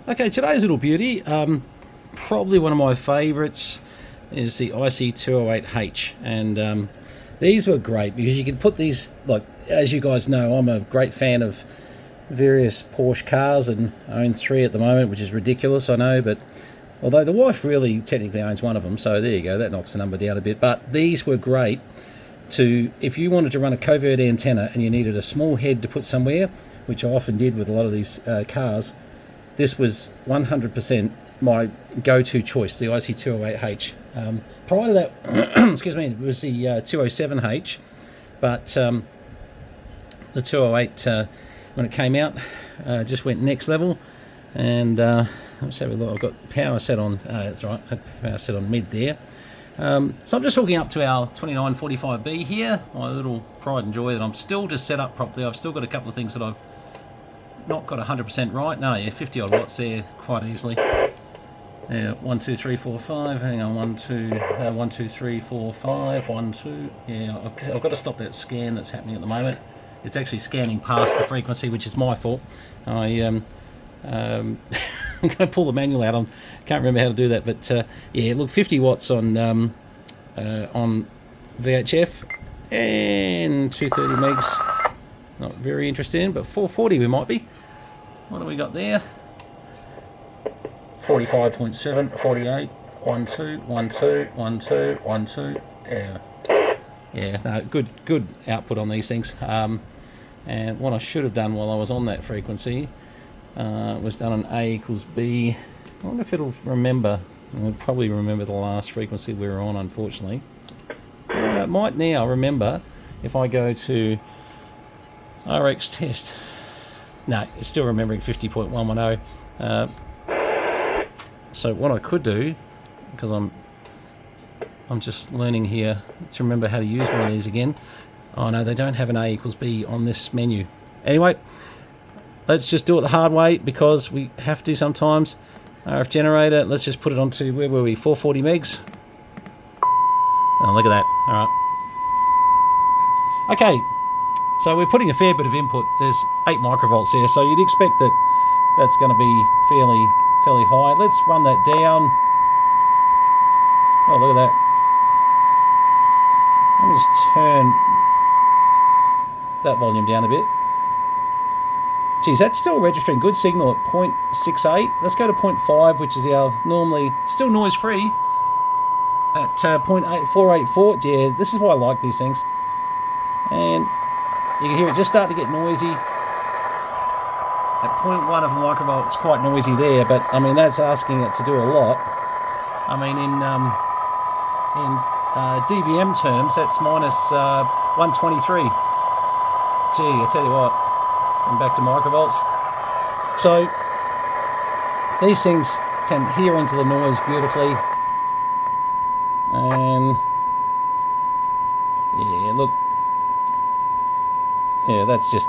Okay, today's little beauty, probably one of my favourites, is the IC208H, and these were great because you could put these, like, as you guys know, I'm a great fan of various Porsche cars, and I own 3 at the moment, which is ridiculous, I know, but although the wife really technically owns one of them, so there you go, that knocks the number down a bit. But these were great to, if you wanted to run a covert antenna and you needed a small head to put somewhere, which I often did with a lot of these cars. This was 100% my go-to choice, the IC208H. Prior to that, excuse me, it was the 207H, but the 208, when it came out, just went next level. And let's have a look. I've got power set on, that's right, power set on mid there. So I'm just hooking up to our 2945B here, my little pride and joy that I'm still just set up properly. I've still got a couple of things that I've not got 100% right. No, yeah, 50 odd watts there quite easily. Yeah, 1, 2, 3, 4, 5. Hang on, 1, 2, 1, 2, 3, 4, 5. 1, 2. Yeah, I've got to stop that scan that's happening at the moment. It's actually scanning past the frequency, which is my fault. I'm going to pull the manual out. I can't remember how to do that, but yeah, look, 50 watts on VHF and 230 megs. Not very interested in, but 440 we might be. What do we got there? 45.7, 48, 1, 2, 1, 2, 1, 2, 1, 2. Yeah, no, good output on these things. And what I should have done while I was on that frequency was done an A equals B. I wonder if it'll remember. It'll probably remember the last frequency we were on, unfortunately. It might now remember if I go to RX test. No, it's still remembering 50.110. So what I could do, because I'm just learning here to remember how to use one of these again. Oh no, they don't have an A equals B on this menu. Anyway, let's just do it the hard way because we have to sometimes. RF generator, let's just put it onto, where were we, 440 megs. Oh, look at that. All right. Okay, so we're putting a fair bit of input. There's 8 microvolts there, so you'd expect that that's going to be fairly high. Let's run that down. Oh, look at that. Let me just turn that volume down a bit. Geez, that's still registering good signal at 0.68. Let's go to 0.5, which is our normally still noise free at 0.484. Yeah, this is why I like these things. And you can hear it just start to get noisy. At 0.1 of a microvolt, it's quite noisy there, but I mean that's asking it to do a lot. I mean in dBm terms, that's minus 123. Gee, I tell you what. And back to microvolts. So these things can hear into the noise beautifully. And yeah, look. Yeah, that's just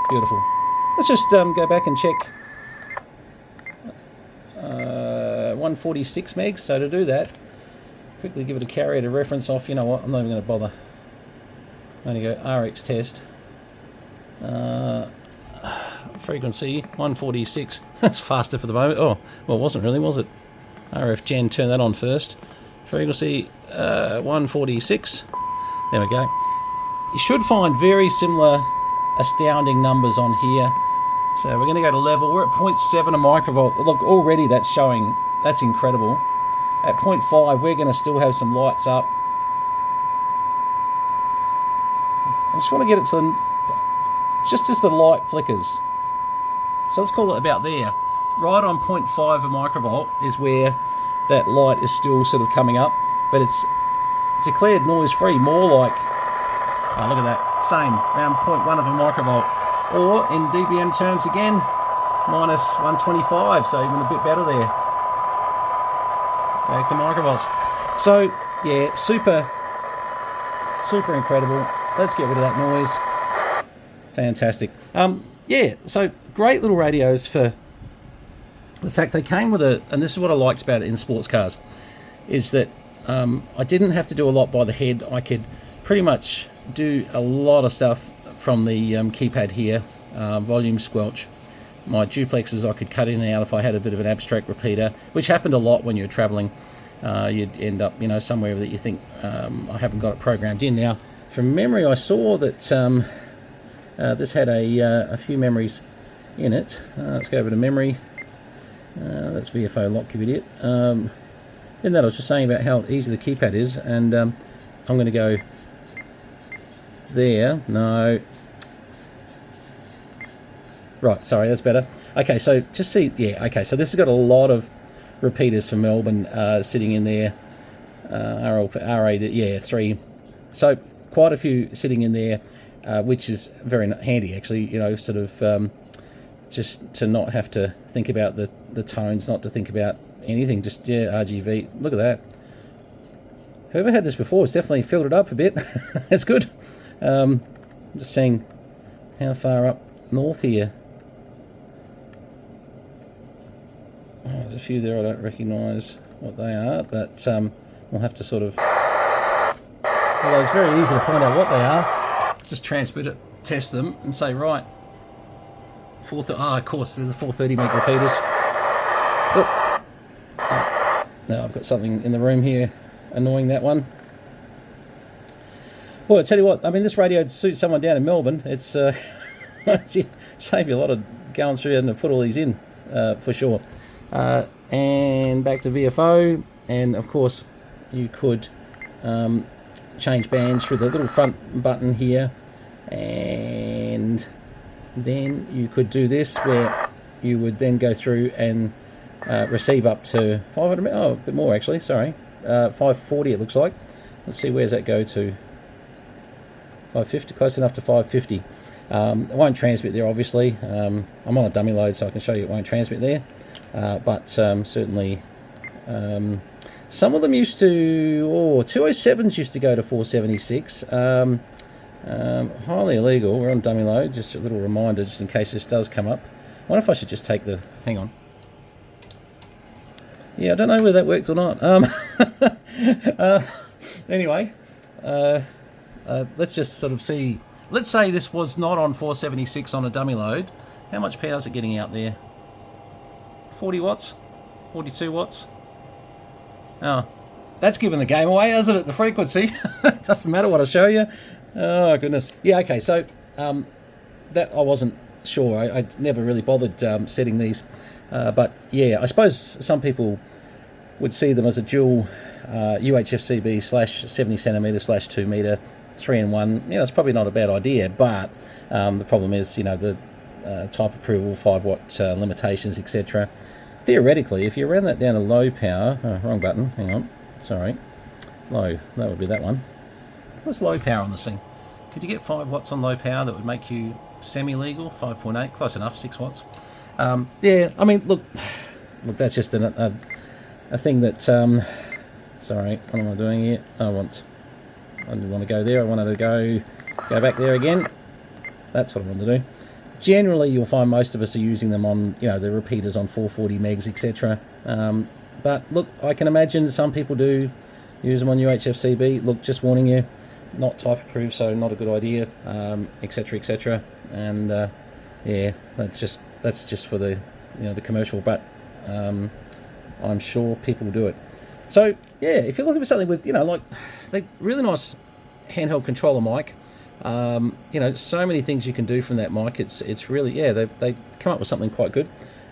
beautiful. Let's just go back and check 146 megs. So to do that, quickly give it a carrier to reference off. You know what? I'm not even going to bother. I'm going to go RX test. Frequency 146. That's faster for the moment. Oh, well, it wasn't really, was it? RF gen, turn that on first. Frequency 146. There we go. You should find very similar astounding numbers on here. So we're going to go to level. We're at 0.7 a microvolt. Look, already that's showing. That's incredible. At 0.5, we're going to still have some lights up. I just want to get it to just as the light flickers. So let's call it about there. Right on 0.5 a microvolt is where that light is still sort of coming up, but it's declared noise free, more like, oh look at that, same, around 0.1 of a microvolt. Or in dBm terms again, minus 125, so even a bit better there. Back to microvolts. So yeah, super incredible. Let's get rid of that noise. Fantastic. Yeah, so great little radios for the fact they came with and this is what I liked about it in sports cars, is that I didn't have to do a lot by the head. I could pretty much do a lot of stuff from the keypad here, volume, squelch, my duplexes I could cut in and out if I had a bit of an abstract repeater, which happened a lot when you're traveling. You'd end up, somewhere that you think, I haven't got it programmed in. Now, from memory, I saw that this had a few memories in it. Let's go over to memory. That's VFO lock, you idiot. In that, I was just saying about how easy the keypad is, and I'm going to go there. No. Right, sorry, that's better. Okay, so just see, yeah, okay, so this has got a lot of repeaters for Melbourne sitting in there. R8, yeah, 3. So quite a few sitting in there, which is very handy, actually, sort of just to not have to think about the tones, not to think about anything, just, yeah, RGV. Look at that. Whoever had this before has definitely filled it up a bit. That's good. Just seeing how far up north here. Oh, there's a few there I don't recognise what they are, but we'll have to sort of... Well, it's very easy to find out what they are. Just transmit it, test them, and say, right, of course, they're the 430 meg repeaters. Oh. Now I've got something in the room here annoying that one. Well, I tell you what, I mean, this radio suits someone down in Melbourne. It's save you a lot of going through and to put all these in, for sure. And back to VFO, and of course you could change bands through the little front button here, and then you could do this where you would then go through and receive up to 500, a bit more actually, sorry, 540 it looks like. Let's see, where's that go to? 550, close enough to 550. It won't transmit there, obviously. I'm on a dummy load, so I can show you it won't transmit there. But certainly, some of them used to, 207s used to go to 476. Highly illegal. We're on dummy load. Just a little reminder, just in case this does come up. I wonder if I should just take the, hang on. Yeah, I don't know whether that works or not. Anyway, let's just sort of see. Let's say this was not on 476 on a dummy load. How much power is it getting out there? 40 watts? 42 watts? Oh, that's giving the game away, isn't it? The frequency. It doesn't matter what I show you. Oh, goodness. Yeah, okay, so that I wasn't sure. I never really bothered setting these. But, yeah, I suppose some people would see them as a dual UHF CB / 70 centimetre / 2 metre 3-in-1. It's probably not a bad idea, but the problem is, the type approval, 5 watt limitations, etc. Theoretically, if you ran that down to low power, wrong button, hang on, sorry, low, that would be that one. What's low power on this thing? Could you get 5 watts on low power that would make you semi-legal? 5.8, close enough, 6 watts. Yeah, I mean, look, that's just a thing that, sorry, what am I doing here? I didn't want to go there, I wanted to go back there again. That's what I wanted to do. Generally, you'll find most of us are using them on, the repeaters on 440 megs, etc. But look, I can imagine some people do use them on UHF CB. Look, just warning you, not type approved, so not a good idea, etc., etc. And yeah, that's just for the the commercial, but I'm sure people will do it. So yeah, if you're looking for something with like the really nice handheld controller mic. So many things you can do from that mic. It's really, yeah, they come up with something quite good.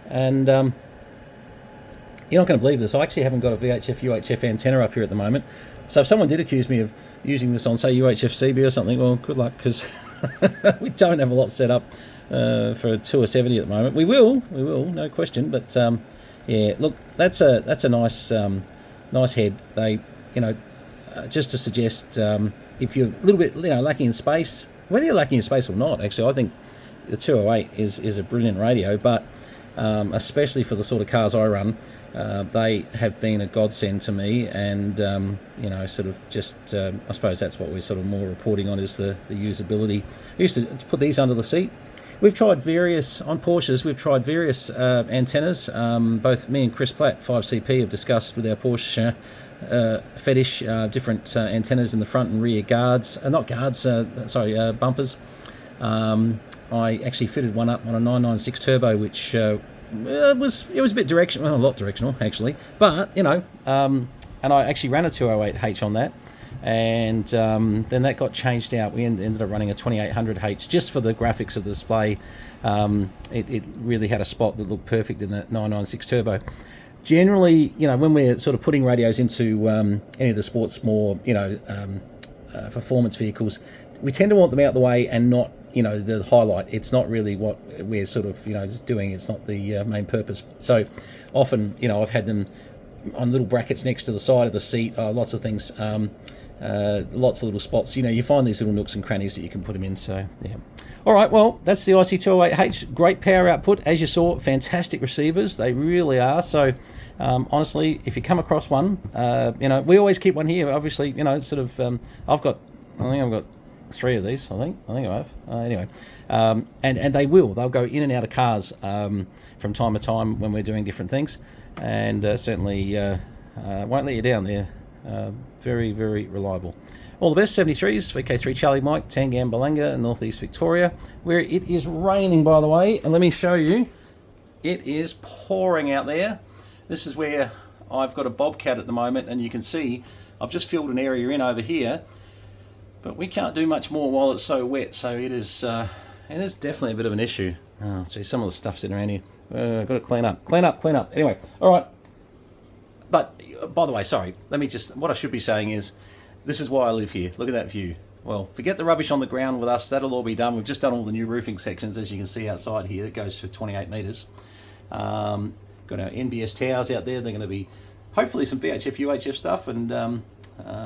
And you're not going to believe this, I actually haven't got a VHF UHF antenna up here at the moment. So if someone did accuse me of using this on, say, UHF CB or something, well, good luck, because we don't have a lot set up for a 270 at the moment. We will, no question. But yeah, look, that's a nice nice head. They, just to suggest, if you're a little bit lacking in space, whether you're lacking in space or not, actually, I think the 208 is a brilliant radio, but especially for the sort of cars I run, they have been a godsend to me, and sort of just I suppose that's what we're sort of more reporting on, is the usability. We used to put these under the seat. We've tried various, on Porsches, antennas. Both me and Chris Platt, 5CP, have discussed with our Porsche fetish, different antennas in the front and rear guards, bumpers. I actually fitted one up on a 996 turbo, which it was a bit directional, well, a lot directional actually, but you know, and I actually ran a 208H on that, and then that got changed out. We ended up running a 2800H just for the graphics of the display. It really had a spot that looked perfect in that 996 turbo. Generally, you know, when we're sort of putting radios into any of the sports, more, you know, performance vehicles, we tend to want them out of the way and not, you know, the highlight. It's not really what we're sort of, you know, doing. It's not the main purpose. So often, you know, I've had them on little brackets next to the side of the seat, lots of things, lots of little spots. You know, you find these little nooks and crannies that you can put them in. So, yeah. All right, well, that's the IC208H. Great power output, as you saw. Fantastic receivers. They really are. So, honestly, if you come across one, you know, we always keep one here. Obviously, you know, sort of, I think I've got 3 of these. I think I have. Anyway, and they'll go in and out of cars from time to time when we're doing different things, and certainly won't let you down. They're very, very reliable. All the best, 73s, VK3 Charlie Mike, Tangam Balanga, Northeast Victoria, where it is raining, by the way. And let me show you, it is pouring out there. This is where I've got a bobcat at the moment, and you can see I've just filled an area in over here, but we can't do much more while it's so wet. So it is definitely a bit of an issue. Oh, gee, some of the stuff's sitting around here. I've got to clean up. Anyway, all right. But by the way, sorry, what I should be saying is, this is why I live here. Look at that view. Well, forget the rubbish on the ground with us. That'll all be done. We've just done all the new roofing sections, as you can see outside here. It goes for 28 metres. Got our NBS towers out there. They're going to be hopefully some VHF, UHF stuff, and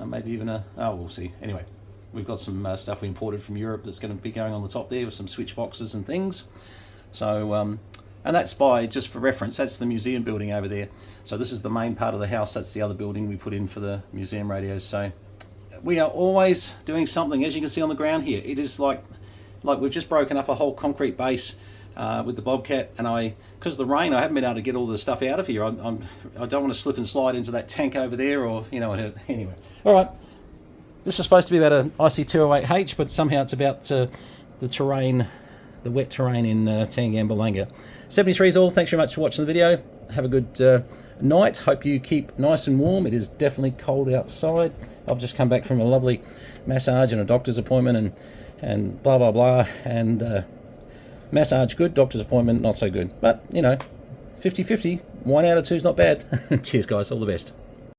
maybe even we'll see. Anyway, we've got some stuff we imported from Europe that's going to be going on the top there with some switch boxes and things. So, and that's just for reference, that's the museum building over there. So this is the main part of the house. That's the other building we put in for the museum radios. So we are always doing something, as you can see on the ground here. It is like we've just broken up a whole concrete base with the Bobcat, and because of the rain, I haven't been able to get all the stuff out of here. I don't want to slip and slide into that tank over there, or, you know, anyway. All right, this is supposed to be about an IC208H, but somehow it's about the terrain, the wet terrain in Tangambalanga. 73s all, thanks very much for watching the video. Have a good night. Hope you keep nice and warm. It is definitely cold outside. I've just come back from a lovely massage and a doctor's appointment, and blah blah blah, and massage good, doctor's appointment not so good, but you know, 50-50, 1 out of 2 is not bad. Cheers guys, all the best.